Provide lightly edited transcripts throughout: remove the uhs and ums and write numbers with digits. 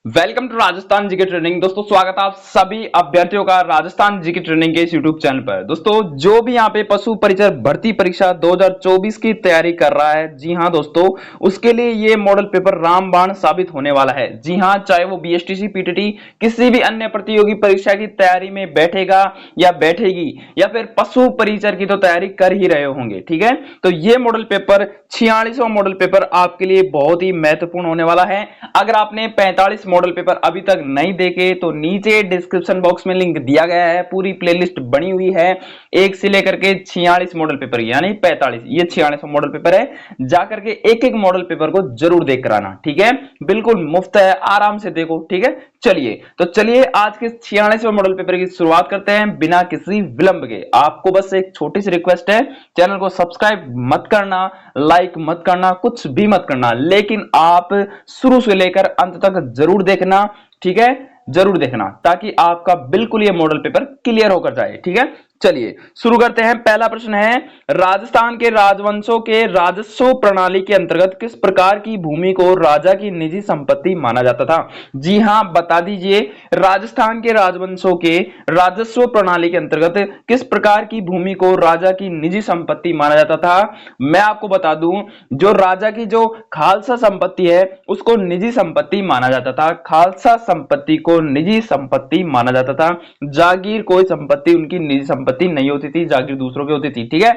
Welcome to Rajasthan GK training. दोस्तों स्वागत है आप सभी अभ्यर्थियों का राजस्थान जीके ट्रेनिंग के इस यूट्यूब चैनल पर। दोस्तों जो भी यहाँ पे पशु परिचर भर्ती परीक्षा 2024 की तैयारी कर रहा है, जी हाँ दोस्तों, उसके लिए ये मॉडल पेपर रामबाण साबित होने वाला है। जी हाँ, चाहे वो बीएसटीसी पीटीटी किसी भी अन्य प्रतियोगी परीक्षा की तैयारी में बैठेगा या बैठेगी या फिर पशु परिचर की तो तैयारी कर ही रहे होंगे, ठीक है। तो ये मॉडल पेपर 46वां मॉडल पेपर आपके लिए बहुत ही महत्वपूर्ण होने वाला है। अगर आपने 45 मॉडल पेपर अभी तक नहीं देखे तो नीचे डिस्क्रिप्शन बॉक्स में लिंक दिया गया है, पूरी प्लेलिस्ट बनी हुई है 1 से लेकर के 46 मॉडल पेपर, यानी 45, ये 46वां मॉडल पेपर है। जाकर के एक एक मॉडल पेपर को जरूर देख कर आना, ठीक है। बिल्कुल मुफ्त है, आराम से देखो, ठीक है। चलिए आज के 46वें मॉडल पेपर की शुरुआत करते हैं बिना किसी विलंब के। आपको बस एक छोटी सी रिक्वेस्ट है, चैनल को सब्सक्राइब मत करना, लाइक मत करना, कुछ भी मत करना, लेकिन आप शुरू से लेकर अंत तक जरूर देखना, ठीक है। जरूर देखना ताकि आपका बिल्कुल ये मॉडल पेपर क्लियर होकर जाए, ठीक है। चलिए शुरू करते हैं। पहला प्रश्न है, राजस्थान के राजवंशों के राजस्व प्रणाली के अंतर्गत किस प्रकार की भूमि को राजा की निजी संपत्ति माना जाता था? जी हां, बता दीजिए, राजस्थान के राजवंशों के राजस्व प्रणाली के अंतर्गत किस प्रकार की भूमि को राजा की निजी संपत्ति माना जाता था? मैं आपको बता दूं, जो राजा की जो खालसा संपत्ति है उसको निजी संपत्ति माना जाता था। खालसा संपत्ति को निजी संपत्ति माना जाता था। जागीर कोई संपत्ति उनकी निजी संपत्ति नहीं होती थी, जागीर दूसरों की होती थी, ठीक है।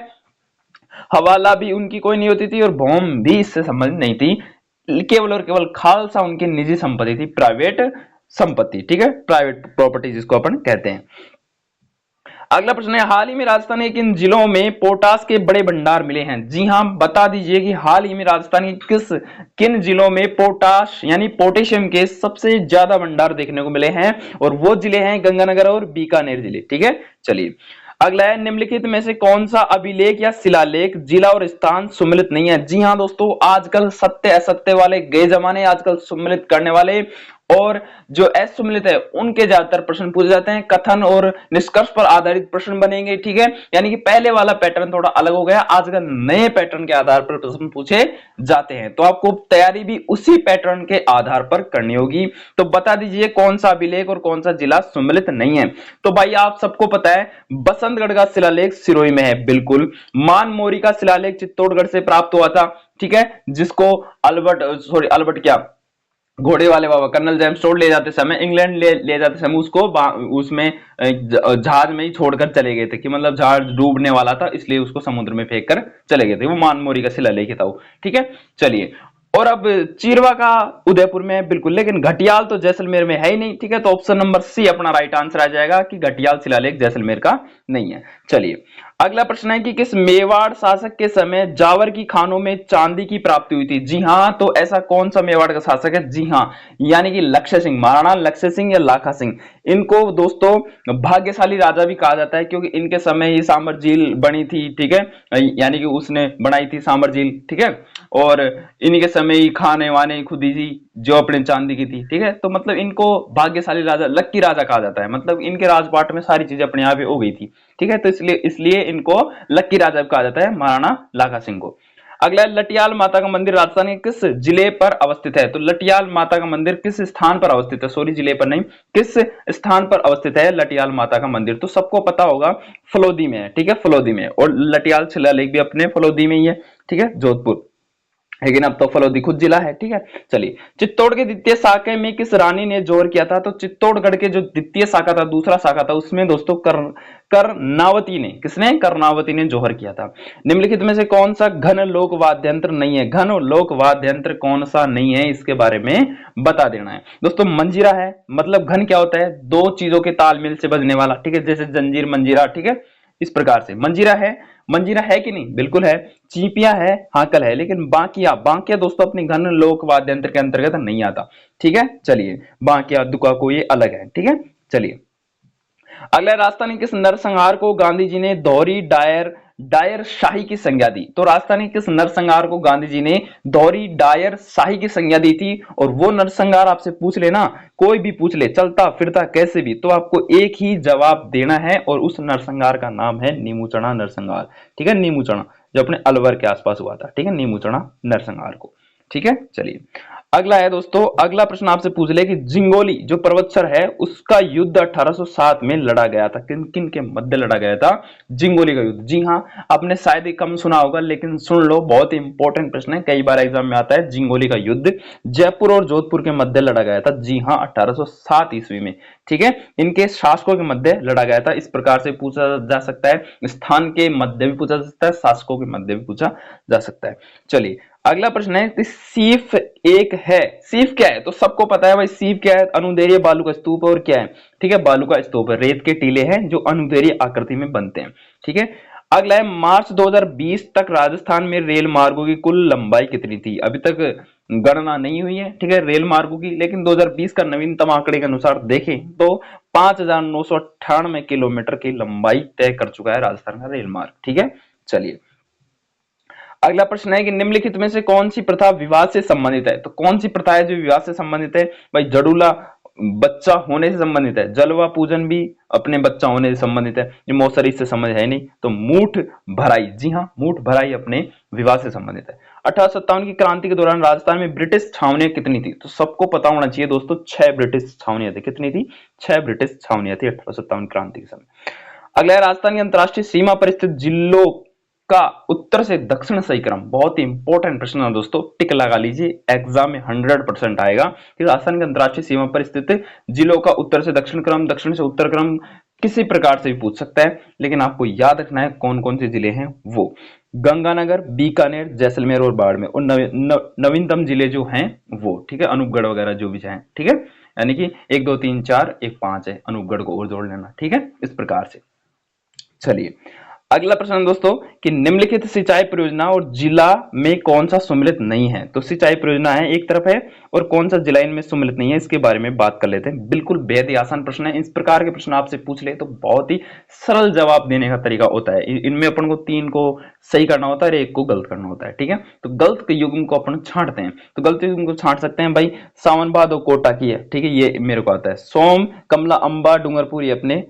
हवाला भी उनकी कोई नहीं होती थी और भूम भी इससे संबंधित नहीं थी। केवल और केवल खालसा उनकी निजी संपत्ति थी, प्राइवेट संपत्ति, ठीक है, प्राइवेट प्रॉपर्टी जिसको अपन कहते हैं। अगला प्रश्न है, हाल ही में राजस्थान के किन जिलों में पोटास के बड़े भंडार मिले हैं? जी हां, बता दीजिए कि हाल ही में राजस्थान के किन जिलों में पोटाश यानी पोटेशियम के सबसे ज्यादा भंडार देखने को मिले हैं, और वो जिले हैं गंगानगर और बीकानेर जिले, ठीक है। चलिए अगला है, निम्नलिखित में से कौन सा अभिलेख या शिलालेख जिला और स्थान सुमिलित नहीं है? जी हां दोस्तों, आजकल सत्य असत्य वाले गए जमाने, आजकल सुमिलित करने वाले और जो असुमिलित है उनके ज्यादातर प्रश्न पूछे जाते हैं। कथन और निष्कर्ष पर आधारित प्रश्न बनेंगे, ठीक है। यानी कि पहले वाला पैटर्न थोड़ा अलग हो गया, आजकल नए पैटर्न के आधार पर प्रश्न पूछे जाते हैं, तो आपको तैयारी भी उसी पैटर्न के आधार पर करनी होगी। तो बता दीजिए कौन सा अभिलेख और कौन सा जिला सुमिलित नहीं है। तो भाई आप सबको पता है, बसंतगढ़ का शिलालेख सिरोही में है, बिल्कुल। मानमोरी का शिलालेख चित्तौड़गढ़ से प्राप्त हुआ था, ठीक है, जिसको अल्बर्ट क्या, घोड़े वाले बाबा कर्नल जेम्स टोड ले जाते समय, इंग्लैंड ले जाते समय उसको उसमें जहाज में ही छोड़कर चले गए थे, कि मतलब जहाज डूबने वाला था इसलिए उसको समुद्र में फेंक कर चले गए थे। वो मानमोरी का शिलालेख था वो, ठीक है। चलिए, और अब चीरवा का उदयपुर में है, बिल्कुल, लेकिन घटियाल तो जैसलमेर में है ही नहीं, ठीक है। तो ऑप्शन नंबर सी अपना राइट आंसर आ जाएगा कि घटियाल शिलालेख जैसलमेर का नहीं है। चलिए अगला प्रश्न है कि किस मेवाड़ शासक के समय जावर की खानों में चांदी की प्राप्ति हुई थी? जी हां, तो ऐसा कौन सा मेवाड़ का शासक है? जी हां, यानी कि लक्ष्य सिंह, महाराणा लक्ष्य सिंह या लाखा सिंह। इनको दोस्तों भाग्यशाली राजा भी कहा जाता है, क्योंकि इनके समय ही सांबर झील बनी थी, ठीक है, यानी कि उसने बनाई थी सांबर झील, ठीक है। और इन्हीं के समय ही खाने वाने खुदी थी जो अपने चांदी की थी, ठीक है। तो मतलब इनको भाग्यशाली राजा, लक्की राजा कहा जाता है, मतलब इनके राजपाट में सारी चीजें अपने आप हो गई थी, ठीक है। तो इसलिए इनको लक्की राजा कहा जाता है, महाराणा लाखा सिंह को। अगला है, लटियाल माता का मंदिर राजस्थान के किस जिले पर अवस्थित है? तो लटियाल माता का मंदिर किस स्थान पर अवस्थित है? सॉरी, जिले पर नहीं, किस स्थान पर अवस्थित है लटियाल माता का मंदिर? तो सबको पता होगा, फलोदी में है, ठीक है, फलोदी में। और लटियाल शिलालेख भी अपने फलोदी में ही है, ठीक है, जोधपुर, लेकिन अब तो फलोदी खुद जिला है, ठीक है। चलिए, चित्तौड़ के द्वितीय शाखा में किस रानी ने जोर किया था? तो चित्तौड़गढ़ के जो द्वितीय शाखा था, दूसरा शाखा था, उसमें दोस्तों कर्णावती ने, किसने? कर्णावती ने जोहर किया था। निम्नलिखित में से कौन सा घन लोक वाद्य यंत्र नहीं है? घन लोक वाद्य यंत्र कौन सा नहीं है, इसके बारे में बता देना है दोस्तों। मंजीरा है, मतलब घन क्या होता है? दो चीजों के तालमेल से बजने वाला, ठीक है, जैसे जंजीर मंजीरा, ठीक है, इस प्रकार से मंजीरा है। मंजीरा है कि नहीं? बिल्कुल है। चीपिया है, हाकल है, लेकिन बांकिया, बांकिया दोस्तों अपने घन लोक वाद्य यंत्र के अंतर्गत नहीं आता, ठीक है। चलिए, बांकिया दुका को ये अलग है, ठीक है। चलिए अगला, राजस्थानी किस नरसंहार को गांधी जी ने दोहरी डायर शाही की संज्ञा दी? तो राजस्थानी किस नरसंहार को गांधी जी ने दोहरी डायर शाही की संज्ञा दी थी? और वो नरसंहार आपसे पूछ लेना, कोई भी पूछ ले, चलता फिरता कैसे भी, तो आपको एक ही जवाब देना है, और उस नरसंहार का नाम है नीमूचना नरसंहार, ठीक है। नीमूचना जो अपने अलवर के आसपास हुआ था, ठीक है, नीमूचना नरसंहार को, ठीक है। चलिए अगला है दोस्तों, अगला प्रश्न आपसे पूछ ले कि जिंगोली जो पर्वतसर है उसका युद्ध 1807 में लड़ा गया था, किन किन के मध्य लड़ा गया था जिंगोली का युद्ध। जी हाँ, आपने शायद ही कम सुना होगा लेकिन सुन लो, बहुत ही इंपॉर्टेंट प्रश्न है, कई बार एग्जाम में आता है। जिंगोली का युद्ध जयपुर और जोधपुर के मध्य लड़ा गया था। जी हाँ, 1807 ईस्वी में। ठीक है, इनके शासकों के मध्य लड़ा गया था। इस प्रकार से पूछा जा सकता है, स्थान के मध्य भी पूछा जा सकता है, शासकों के मध्य भी पूछा जा सकता है। चलिए अगला प्रश्न है कि सीफ एक है। सीफ क्या है? तो सबको पता है भाई, सीफ क्या है? अनुदैर्ध्य बालू का स्तूप। और क्या है? ठीक है, बालू का स्तूप है, रेत के टीले हैं जो अनुदैर्ध्य आकृति में बनते हैं। ठीक है, अगला है मार्च 2020 तक राजस्थान में रेल मार्गों की कुल लंबाई कितनी थी? अभी तक गणना नहीं हुई है, ठीक है, रेल मार्गों की, लेकिन 2020 का नवीनतम आंकड़े के अनुसार देखें तो 5,998 किलोमीटर की लंबाई तय कर चुका है राजस्थान का रेल मार्ग। ठीक है, चलिए अगला प्रश्न है कि निम्नलिखित में से कौन सी प्रथा विवाह से संबंधित है? तो कौन सी प्रथा है जो विवाह से संबंधित है? भाई जड़ूला बच्चा होने से संबंधित है, जलवा पूजन भी अपने बच्चा होने से संबंधित है, ये मौसरी से संबंधित है नहीं, तो मूठ भराई, जी हाँ मूठ भराई अपने विवाह से संबंधित है। 1857 की क्रांति के दौरान राजस्थान में ब्रिटिश छावनियां कितनी थी? तो सबको पता होना चाहिए दोस्तों, 6 ब्रिटिश छावनियां थी। कितनी थी? 6 ब्रिटिश छावनियां थी 1857 क्रांति के समय। अगला है राजस्थान की अंतरराष्ट्रीय सीमा पर स्थित जिलों का उत्तर से दक्षिण सही क्रम। बहुत ही इंपॉर्टेंट प्रश्न है दोस्तों, टिक लगा लीजिए, एग्जाम में 100% आएगा कि राजस्थान की अंतरराष्ट्रीय सीमा पर स्थित जिलों का उत्तर से दक्षिण क्रम, दक्षिण से उत्तर क्रम किसी प्रकार से भी पूछ सकता है, लेकिन आपको याद रखना है कौन कौन से जिले हैं वो। गंगानगर, बीकानेर, जैसलमेर और बाड़मेर, और नवीनतम जिले जो हैं वो, ठीक है, अनूपगढ़ वगैरह जो भी हैं। ठीक है, यानी कि 1 2 3 4 1 5 है, अनूपगढ़ को और जोड़ लेना। ठीक है, इस प्रकार से। चलिए अगला प्रश्न दोस्तों कि निम्नलिखित सिंचाई परियोजना और जिला में कौन सा सम्मिलित नहीं है? तो सिंचाई परियोजना है एक तरफ है और कौन सा जिला इनमें सम्मिलित नहीं है, इसके बारे में बात कर लेते हैं। बिल्कुल बेहद ही आसान प्रश्न है, इस प्रकार के प्रश्न आपसे पूछ ले तो बहुत ही सरल जवाब देने का तरीका होता है। इनमें अपन को 3 को सही करना होता है और 1 को गलत करना होता है। ठीक है, तो गलत के युग्म को अपन छांटते हैं, तो गलत युग्म को छांट सकते हैं भाई। सावन भादो कोटा की है, ठीक है, ये मेरे को आता है। सोम कमला अंबा डूंगरपुर, ये अपने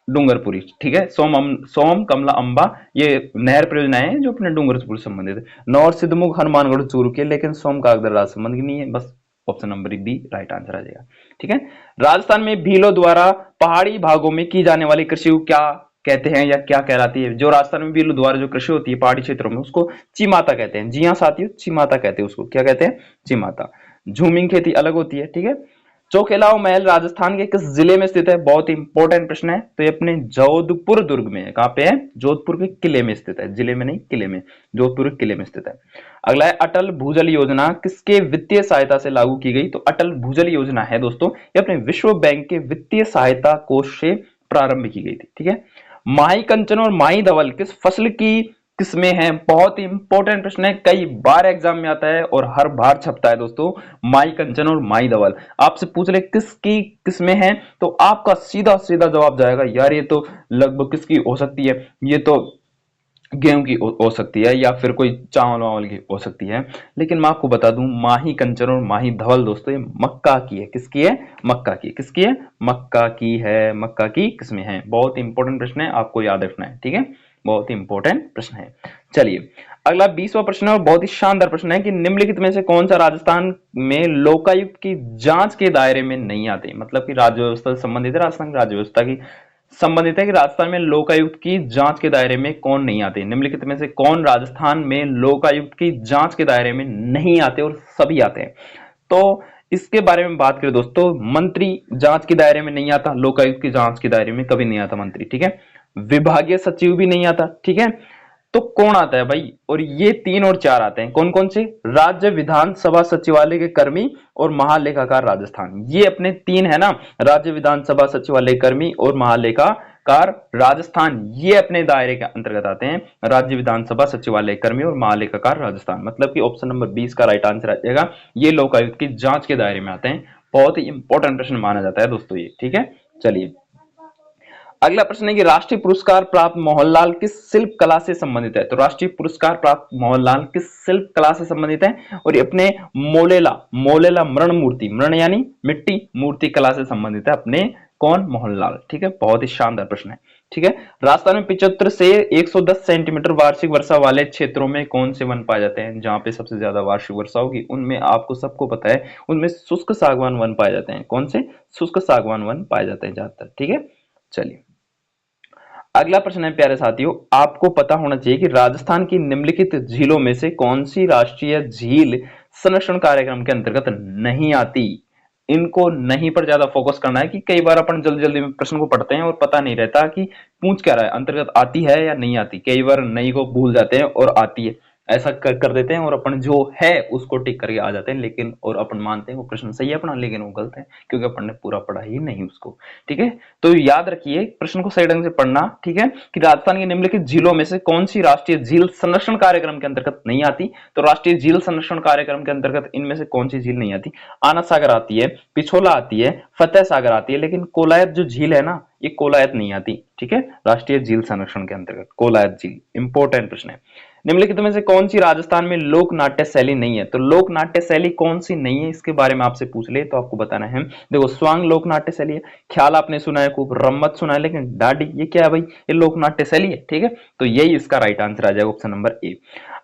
डूंगरपुरी। ठीक है, सोम कमला अंबा ये नहर परियोजना है जो अपने डूंगरपुर से संबंधित है। नौर सिद्धमुख हनुमानगढ़ चूरू के, लेकिन सोम कागदर संबंध नहीं है, बस option number B right answer आ जाएगा। ठीक है, राजस्थान में भीलों द्वारा पहाड़ी भागों में की जाने वाली कृषि को क्या कहते हैं या क्या कहलाती है? जो राजस्थान में भीलों द्वारा जो कृषि होती है पहाड़ी क्षेत्रों में, उसको चिमाता कहते हैं। जी हाँ साथियों, चिमाता कहते हैं उसको। क्या कहते हैं? चिमाता। झूमिंग खेती अलग होती है। ठीक है, चौखेलाव महल राजस्थान के किस जिले में स्थित है? बहुत ही इंपॉर्टेंट प्रश्न है। तो ये अपने जोधपुर दुर्ग में है। कहां पे है? जोधपुर के किले में स्थित है, जिले में नहीं, किले में, जोधपुर के किले में स्थित है। अगला है अटल भूजल योजना किसके वित्तीय सहायता से लागू की गई? तो अटल भूजल योजना है दोस्तों, ये अपने विश्व बैंक के वित्तीय सहायता कोष से प्रारंभ की गई थी। ठीक है, माही कंचन और माही धवल किस फसल की किसमें है? बहुत ही इंपॉर्टेंट प्रश्न है, कई बार एग्जाम में आता है और हर बार छपता है दोस्तों। माई कंचन और माई धवल आपसे पूछ ले किसकी किसमें है, तो आपका सीधा सीधा जवाब जाएगा यार ये तो लगभग किसकी हो सकती है, ये तो गेहूं की हो सकती है या फिर कोई चावल वावल की हो सकती है। लेकिन मैं आपको बता दूं माही कंचन और माही धवल दोस्तों ये मक्का की है। किसकी है? मक्का की। किसकी है? मक्का की है। मक्का की किसमें है? बहुत इंपॉर्टेंट प्रश्न है, आपको याद रखना है। ठीक है, बहुत ही इंपॉर्टेंट प्रश्न है। चलिए अगला 20वां प्रश्न है और बहुत ही शानदार प्रश्न है कि निम्नलिखित में से कौन सा राजस्थान में लोकायुक्त की जांच के दायरे में नहीं आते? मतलब कि राज्य व्यवस्था से संबंधित है, राजस्थान की राज्य व्यवस्था की संबंधित है कि राजस्थान में लोकायुक्त की जांच के दायरे में कौन नहीं आते? निम्नलिखित में से कौन राजस्थान में लोकायुक्त की जांच के दायरे में नहीं आते और सभी आते हैं? तो इसके बारे में बात करें दोस्तों, मंत्री जांच के दायरे में नहीं आता, लोकायुक्त की जांच के दायरे में कभी नहीं आता मंत्री। ठीक है, विभागीय सचिव भी नहीं आता। ठीक है, तो कौन आता है भाई? और ये 3 और 4 आते हैं, कौन कौन से? राज्य विधानसभा सचिवालय के कर्मी और महालेखाकार राजस्थान, ये अपने 3 है ना, राज्य विधानसभा सचिवालय कर्मी और महालेखाकार राजस्थान, ये अपने दायरे के अंतर्गत आते हैं। राज्य विधानसभा सचिवालय कर्मी और महालेखाकार राजस्थान, मतलब कि ऑप्शन नंबर 20 का राइट आंसर आ जाएगा। ये लोकायुक्त की जांच के दायरे में आते हैं। बहुत ही इंपॉर्टेंट प्रश्न माना जाता है दोस्तों ये। ठीक है, चलिए अगला प्रश्न है कि राष्ट्रीय पुरस्कार प्राप्त मोहनलाल किस शिल्प कला से संबंधित है? तो राष्ट्रीय पुरस्कार प्राप्त मोहनलाल किस शिल्प कला से संबंधित है? और ये अपने मोलेला मृण मूर्ति, मृण यानी मिट्टी, मूर्ति कला से संबंधित है अपने कौन? मोहनलाल। ठीक है, बहुत ही शानदार प्रश्न है। ठीक है। राजस्थान में 75 से 110 सेंटीमीटर वार्षिक वर्षा वाले क्षेत्रों में कौन से वन पाए जाते हैं? जहां पे सबसे ज्यादा वार्षिक वर्षा होगी उनमें आपको सबको पता है, उनमें शुष्क सागवान वन पाए जाते हैं। कौन से? शुष्क सागवान वन पाए जाते हैं ज्यादातर। ठीक है, चलिए अगला प्रश्न है प्यारे साथियों, आपको पता होना चाहिए कि राजस्थान की निम्नलिखित झीलों में से कौन सी राष्ट्रीय झील संरक्षण कार्यक्रम के अंतर्गत नहीं आती? इनको नहीं पर ज्यादा फोकस करना है कि कई बार अपन जल्दी जल्दी में प्रश्न को पढ़ते हैं और पता नहीं रहता कि पूछ क्या रहा है, अंतर्गत आती है या नहीं आती। कई बार नहीं को भूल जाते हैं और आती है, ऐसा कर देते हैं और अपन जो है उसको टिक करके आ जाते हैं, लेकिन और अपन मानते हैं वो प्रश्न सही है अपना, लेकिन वो गलत है क्योंकि अपन ने पूरा पढ़ा ही नहीं उसको। ठीक है, तो याद रखिए प्रश्न को सही ढंग से पढ़ना। ठीक है, कि राजस्थान की निम्नलिखित झीलों में से कौन सी राष्ट्रीय झील संरक्षण कार्यक्रम के अंतर्गत नहीं आती? तो राष्ट्रीय झील संरक्षण कार्यक्रम के अंतर्गत इनमें से कौन सी झील नहीं आती? आनंद सागर आती है, पिछोला आती है, फतेह सागर आती है, लेकिन कोलायत जो झील है ना, ये कोलायत नहीं आती। ठीक है, राष्ट्रीय झील संरक्षण के अंतर्गत कोलायत झील। इंपॉर्टेंट प्रश्न है। निम्नलिखित में से कौन सी राजस्थान में लोक नाट्य शैली नहीं है? तो लोक नाट्य शैली कौन सी नहीं है, इसके बारे में आपसे पूछ ले तो आपको बताना है। देखो स्वांग लोक नाट्य शैली है, ख्याल आपने सुना है खूब, रम्मत सुना है, लेकिन डाडी ये क्या है भाई? ये लोक नाट्य शैली है। ठीक है, तो यही इसका राइट आंसर आ जाएगा, ऑप्शन नंबर ए।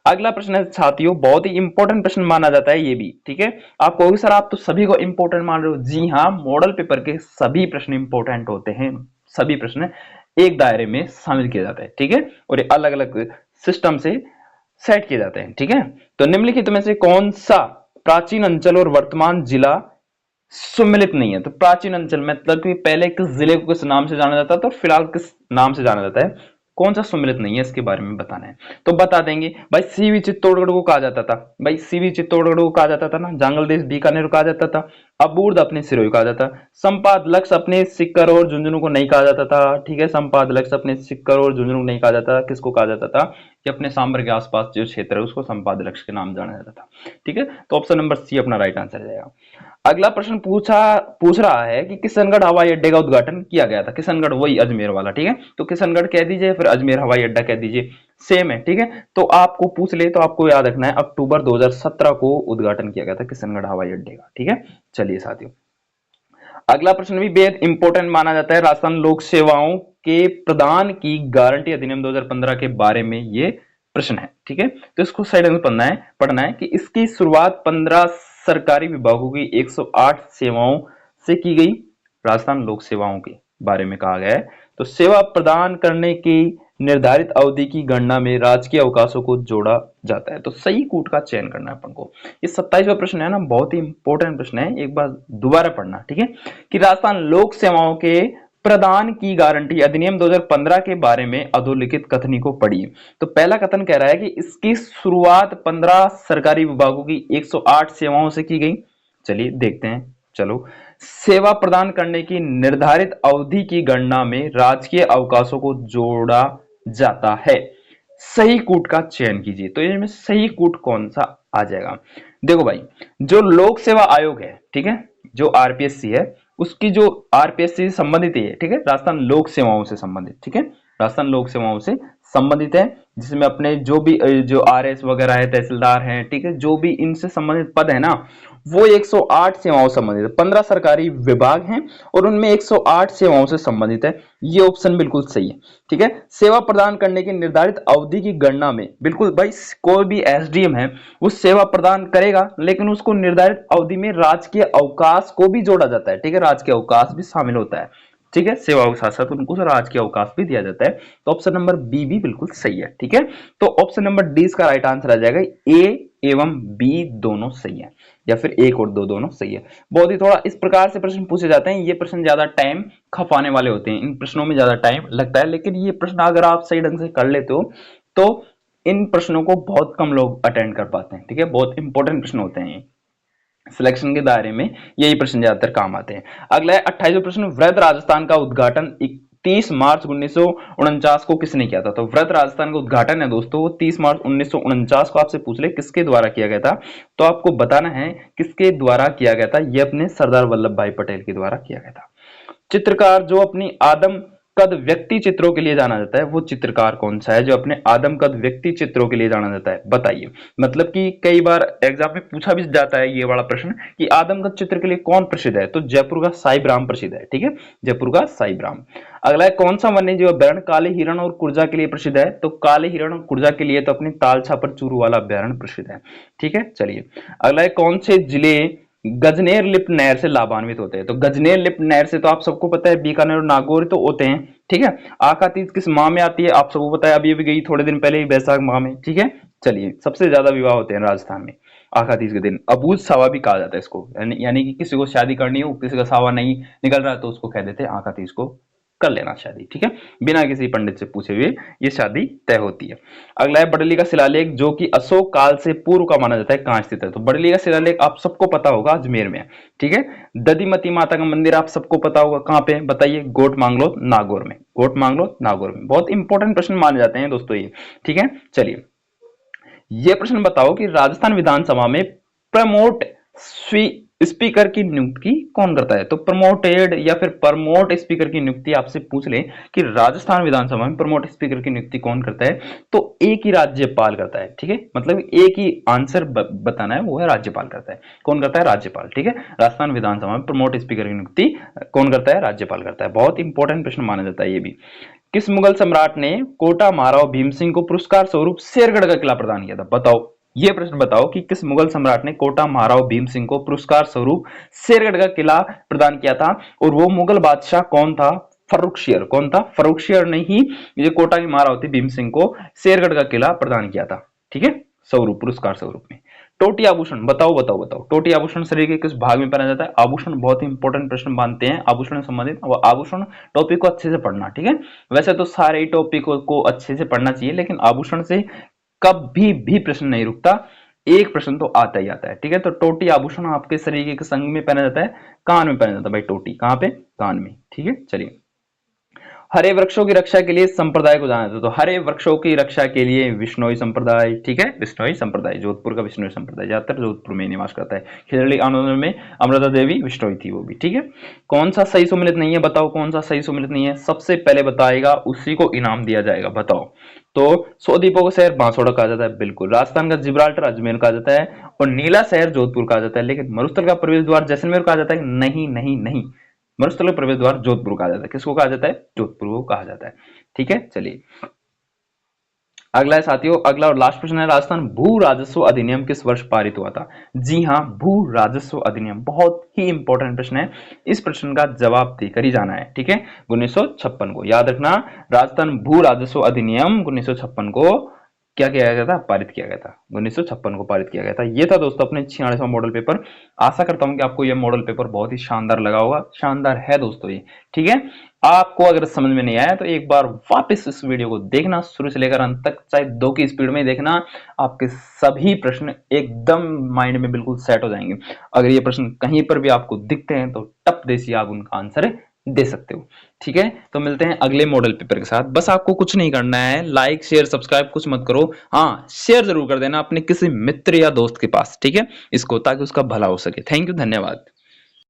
अगला प्रश्न है साथियों, बहुत ही इंपॉर्टेंट प्रश्न माना जाता है ये भी। ठीक है, आप कहोगे सर आप तो सभी को इंपॉर्टेंट मान रहे हो। जी हाँ, मॉडल पेपर के सभी प्रश्न इंपॉर्टेंट होते हैं, सभी प्रश्न एक दायरे में शामिल किए जाते हैं। ठीक है, और ये अलग अलग सिस्टम से सेट किए जाते हैं। ठीक है, तो निम्नलिखित में से कौन सा प्राचीन अंचल और वर्तमान जिला सम्मिलित नहीं है? तो प्राचीन अंचल मतलब कि पहले किस जिले को किस नाम से जाना जाता था, तो फिलहाल किस नाम से जाना जाता है, कौन सा सम्मिलित नहीं है, इसके बारे में बताना है। तो बता देंगे भाई, सीवी चित्तौड़गढ़ को कहा जाता था, भाई सीवी चित्तौड़गढ़ को कहा जाता था ना, जांगल देश बीकानेर को कहा जाता था, अबूर्द अपने सिरोही को कहा जाता, संपाद लक्ष्य अपने सिक्कर और झुंझुनू को नहीं कहा जाता था। ठीक है, संपाद लक्ष्य अपने सिक्कर और झुंझुनू को नहीं कहा जाता, किसको कहा जाता था कि अपने सांबर के आसपास जो क्षेत्र है उसको संपाद लक्ष्य के नाम जाना जाता था। ठीक है, तो ऑप्शन नंबर सी अपना राइट आंसर जाएगा। अगला प्रश्न पूछ रहा है कि किशनगढ़ हवाई अड्डे का उद्घाटन किया गया था? किशनगढ़ वही अजमेर वाला। ठीक है, तो किशनगढ़ कह दीजिए, फिर अजमेर हवाई अड्डा कह दीजिए, सेम है। ठीक है, तो आपको पूछ ले तो आपको याद रखना है अक्टूबर 2017 को उद्घाटन किया गया था किशनगढ़ हवाई अड्डे का। ठीक है, चलिए साथियों अगला प्रश्न भी बेहद इंपॉर्टेंट माना जाता है, राजस्थान लोक सेवाओं के प्रदान की गारंटी अधिनियम 2015 के बारे में ये प्रश्न है। ठीक है, तो इसको सही ढंग से पढ़ना है कि इसकी शुरुआत 15 सरकारी विभागों की 108 सेवाओं से की गई। राजस्थान लोक सेवाओं के बारे में कहा गया है, तो सेवा प्रदान करने की निर्धारित अवधि की गणना में राजकीय अवकाशों को जोड़ा जाता है। तो सही कूट का चयन करना है अपन को। ये 27वां प्रश्न है ना, बहुत ही इंपॉर्टेंट प्रश्न है, एक बार दोबारा पढ़ना। ठीक है, कि राजस्थान लोक सेवाओं के प्रदान की गारंटी अधिनियम 2015 के बारे में अधोलिखित कथनी को पढ़िए। तो पहला कथन कह रहा है कि इसकी शुरुआत 15 सरकारी विभागों की 108 सेवाओं से की गई। चलिए देखते हैं। चलो, सेवा प्रदान करने की निर्धारित अवधि की गणना में राजकीय अवकाशों को जोड़ा जाता है। सही कूट का चयन कीजिए। तो इनमें सही कूट कौन सा आ जाएगा? देखो भाई, जो लोक सेवा आयोग है, ठीक है, जो आरपीएससी है, उसकी जो आरपीएससी से संबंधित है, ठीक है, राजस्थान लोक सेवाओं से संबंधित। ठीक है, राजस्थान लोक सेवाओं से संबंधित है, जिसमें अपने जो भी जो आरएस वगैरह है, तहसीलदार हैं, ठीक है, जो भी इनसे संबंधित पद है ना, वो 108 सेवाओं से संबंधित है। 15 सरकारी विभाग हैं और उनमें 108 सेवाओं से संबंधित है। ये ऑप्शन बिल्कुल सही है। ठीक है, सेवा प्रदान करने की निर्धारित अवधि की गणना में, बिल्कुल भाई, कोई भी एसडीएम है वो सेवा प्रदान करेगा, लेकिन उसको निर्धारित अवधि में राजकीय अवकाश को भी जोड़ा जाता है। ठीक है, राजकीय अवकाश भी शामिल होता है। ठीक है, सेवा के साथ साथ उनको राजकीय अवकाश भी दिया जाता है। तो ऑप्शन नंबर बी भी बिल्कुल सही है। ठीक है, तो ऑप्शन नंबर डी इसका राइट आंसर आ जाएगा। ए एवं बी दोनों सही है, या फिर एक और दो दोनों सही है। बहुत ही थोड़ा इस प्रकार से प्रश्न पूछे जाते हैं, ये प्रश्न ज्यादा टाइम खपाने वाले होते हैं, इन प्रश्नों में ज्यादा टाइम लगता है, लेकिन ये प्रश्न अगर आप सही ढंग से कर लेते हो तो इन प्रश्नों को बहुत कम लोग अटेंड कर पाते हैं। ठीक है, बहुत इंपॉर्टेंट प्रश्न होते हैं, सिलेक्शन के दायरे में यही प्रश्न ज्यादातर काम आते हैं। अगला है 28वां प्रश्न, वृहद राजस्थान का उद्घाटन 30 मार्च 1949 को किसने किया था? तो वृहद राजस्थान का उद्घाटन है दोस्तों, 30 मार्च 1949 को आपसे पूछ ले किसके द्वारा किया गया था, तो आपको बताना है किसके द्वारा किया गया था। यह अपने सरदार वल्लभ भाई पटेल के द्वारा किया गया था। चित्रकार जो अपनी आदम कद व्यक्ति चित्रों के लिए जाना जाता है, वो चित्रकार कौन सा है जो अपने आदम कद व्यक्ति चित्रों के लिए जाना जाता है, बताइए। मतलब कि कई बार एग्जाम में पूछा भी जाता है ये वाला प्रश्न कि आदम कद चित्र के लिए कौन प्रसिद्ध है, तो जयपुर का साहिबराम प्रसिद्ध है। ठीक है, जयपुर का साहिबराम। अगला है कौन सा वन्य जीव अभ्यारण्य काले हिरण और कुर्जा के लिए प्रसिद्ध है, तो काले हिरण और कुर्जा के लिए तो अपनी ताल छापर चूरू वाला अभ्यारण्य प्रसिद्ध है। ठीक है, चलिए अगला है कौन से जिले गजनेर लिप्त नहर से लाभान्वित होते हैं, तो गजनेर लिप्त नहर से तो आप सबको पता है बीकानेर और नागौर तो होते हैं। ठीक है, आका तीज किस माह में आती है, आप सबको पता है, अभी अभी गई थोड़े दिन पहले ही, बैसाख माह में। ठीक है, चलिए सबसे ज्यादा विवाह होते हैं राजस्थान में आका तीज के दिन। अबूझ सावा भी कहा जाता है इसको, यानी कि किसी को शादी करनी हो, किसी का सावा नहीं निकल रहा है, तो उसको कह देते हैं आका तीज को कर लेना शादी। ठीक है, बिना किसी पंडित से पूछे हुए ये शादी तय होती है। अगला है बड़ली का शिलालेख जो कि अशोक काल से पूर्व का माना जाता है, कहां स्थित है, तो बड़ली का शिलालेख आप सबको पता होगा अजमेर में। ठीक है, दधिमती माता का मंदिर आप सबको पता होगा कहां पे, बताइए, गोट मांगलो नागौर में, गोट मांगलो नागौर में। बहुत इंपॉर्टेंट प्रश्न माने जाते हैं दोस्तों ये। ठीक है, चलिए ये प्रश्न बताओ कि राजस्थान विधानसभा में प्रमोट स्पीकर की नियुक्ति कौन करता है, तो प्रमोटेड या फिर प्रमोट स्पीकर की नियुक्ति आपसे पूछ ले कि राजस्थान विधानसभा में प्रमोट स्पीकर की नियुक्ति कौन करता है, तो एक ही राज्यपाल करता है। ठीक है, मतलब एक ही आंसर बताना है, वो है राज्यपाल करता है। कौन करता है, राज्यपाल। ठीक है, राजस्थान विधानसभा में प्रमोट स्पीकर की नियुक्ति कौन करता है, राज्यपाल करता है। बहुत इंपॉर्टेंट प्रश्न माना जाता है ये भी। किस मुगल सम्राट ने कोटा महाराव भीम सिंह को पुरस्कार स्वरूप शेरगढ़ का किला प्रदान किया था, बताओ। ये प्रश्न बताओ कि किस मुगल सम्राट ने कोटा महाराव भीम सिंह को पुरस्कार स्वरूप शेरगढ़ का किला प्रदान किया था, और वो मुगल बादशाह कौन था, फर्रुखशियर। कौन था, फर्रुखशियर ने ही ये कोटा के महाराव भीम सिंह को शेरगढ़ का किला प्रदान किया था। ठीक है, स्वरूप, पुरस्कार स्वरूप में। टोटी आभूषण, बताओ बताओ बताओ, टोटी आभूषण शरीर के किस भाग में पहना जाता है। आभूषण बहुत ही इंपॉर्टेंट प्रश्न मानते हैं आभूषण से संबंधित, वो आभूषण टॉपिक को अच्छे से पढ़ना। ठीक है, वैसे तो सारे ही टॉपिक को अच्छे से पढ़ना चाहिए, लेकिन आभूषण से कभी भी प्रश्न नहीं रुकता, एक प्रश्न तो आता ही आता है। ठीक है, तो टोटी आभूषण आपके शरीर के किस अंग में पहना जाता है, कान में पहना जाता है भाई टोटी, कहां पे, कान में। ठीक है, चलिए हरे वृक्षों की रक्षा के लिए संप्रदाय को जाना जाता है, तो हरे वृक्षों की रक्षा के लिए विश्नोई संप्रदाय। ठीक है, विश्नोई संप्रदाय, जोधपुर का विश्नोई संप्रदाय ज्यादातर जोधपुर में निवास करता है। खिजड़ी आंदोलन में अमृता देवी विश्नोई थी वो भी। ठीक है, कौन सा सही सुमिलित नहीं है, बताओ कौन सा सही सुमिलित नहीं है, सबसे पहले बताएगा उसी को इनाम दिया जाएगा, बताओ। तो 100 द्वीपों का शहर बांसवाड़ा कहा जाता है, बिल्कुल। राजस्थान का जिब्राल्टर अजमेर कहा जाता है, और नीला शहर जोधपुर कहा जाता है, लेकिन मरुस्थल का प्रवेश द्वार जैसलमेर कहा जाता है, नहीं नहीं नहीं, मरुस्थल का प्रवेश द्वार जोधपुर कहा जाता है। किसको कहा जाता है, जोधपुर को कहा जाता है। ठीक है, चलिए अगला है साथियों, अगला और लास्ट प्रश्न है, राजस्थान भू राजस्व अधिनियम किस वर्ष पारित हुआ था। जी हाँ, भू राजस्व अधिनियम बहुत ही इंपॉर्टेंट प्रश्न है, इस प्रश्न का जवाब देकर ही जाना है। ठीक है, 1956 को याद रखना, राजस्थान भू राजस्व अधिनियम 1956 को क्या किया गया था, पारित किया गया था, 1956 को पारित किया गया था। ये था दोस्तों अपने 46वां मॉडल पेपर। आशा करता हूं कि आपको यह मॉडल पेपर बहुत ही शानदार लगा होगा, शानदार है दोस्तों ये। ठीक है, आपको अगर समझ में नहीं आया तो एक बार वापस इस वीडियो को देखना, शुरू से लेकर अंत तक, चाहे 2 की स्पीड में देखना, आपके सभी प्रश्न एकदम माइंड में बिल्कुल सेट हो जाएंगे। अगर ये प्रश्न कहीं पर भी आपको दिखते हैं तो टप देसी आप उनका आंसर दे सकते हो। ठीक है, तो मिलते हैं अगले मॉडल पेपर के साथ। बस आपको कुछ नहीं करना है, लाइक शेयर सब्सक्राइब कुछ मत करो, हाँ शेयर जरूर कर देना अपने किसी मित्र या दोस्त के पास। ठीक है, इसको, ताकि उसका भला हो सके। थैंक यू, धन्यवाद।